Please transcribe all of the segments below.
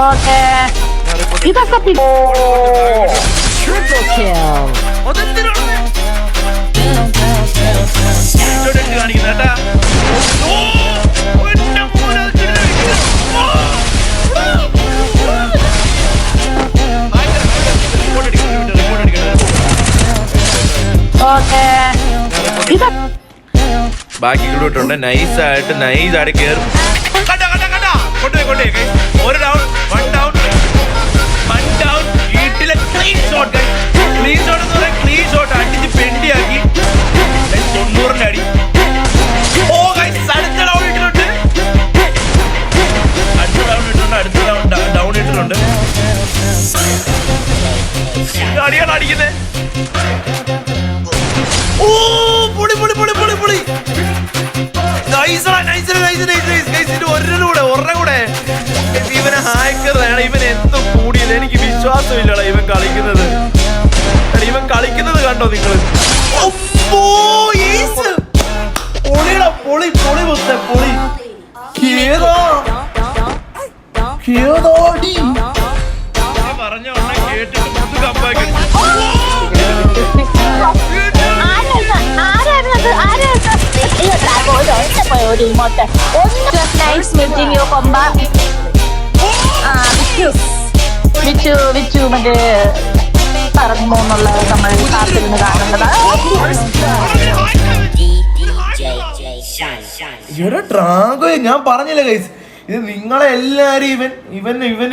Okay. ഇതൊക്കെ triple kill. Okay. ബാക്കി ഇട്ടുണ്ട്. നൈസായിട്ട് കയറും. ഒരു ഡൗൺ, വൺ ഡൗൺ, വീട്ടിലെ ക്ലീൻ ഷോട്ട്. ക്ലീൻ ഷോട്ട് എന്ന് പറയാൻ ക്ലീൻ ഷോട്ട് അടിച്ച് പെണ്ടിയാക്കി 90-ന്റെ അടി. ഓ ഗൈസ്, അടുത്ത ഡൗൺ ഇട്ടിട്ടുണ്ട്. അടുത്ത ഡൗൺ ഇട്ടിട്ടുണ്ട്. അടിയാണ് അടിക്കുന്നത്. ഓ പൊളി പൊളി പൊളി പൊളി പൊളി. ഇവനെ ഹാക്കറാണ്. ഇവൻ എന്തോ കൂടിയത് എനിക്ക് വിശ്വാസമില്ലടാ. ഇവൻ കളിക്കുന്നത് കണ്ടോ നിങ്ങൾ? പൊളി പൊളി മുത്ത പൊളി. പറഞ്ഞ കേട്ടിട്ട് കമ്പാക്കി. നൈസ് മീറ്റിംഗ് യു കൊമ്പ. വിച്ചു മറ്റേ പറങ്ങുമോ എന്നുള്ളത് നമ്മൾ കാത്തിരുന്ന് കാണേണ്ടതാണ്. ഞാൻ പറഞ്ഞില്ല ഗൈസ്, ഇത് നിങ്ങളെ എല്ലാരും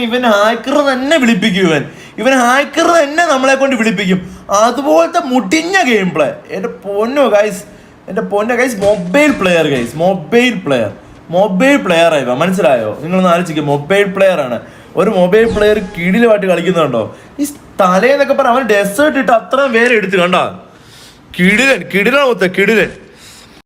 ഇവൻ ഹാക്കർ തന്നെ വിളിപ്പിക്കും. ഇവൻ ഹാക്കർ തന്നെ നമ്മളെ കൊണ്ട് വിളിപ്പിക്കും. അതുപോലത്തെ മുടിഞ്ഞ ഗെയിം പ്ലേ. എൻ്റെ പൊന്നോ ഗൈസ്, മൊബൈൽ പ്ലെയർ ആയി മനസ്സിലായോ? നിങ്ങളൊന്ന് ആലോചിക്കുക, മൊബൈൽ പ്ലെയർ ആണ്. ഒരു മൊബൈൽ പ്ലെയർ കിടിലുമായിട്ട് കളിക്കുന്നുണ്ടോ? ഈ തലേന്നൊക്കെ പറഞ്ഞ അവൻ ഡെസേർട്ട് ഇട്ട് അത്രയും പേര് എടുത്ത് കണ്ടോ? കിടിലൻ മൊത്തം കിടിലൻ.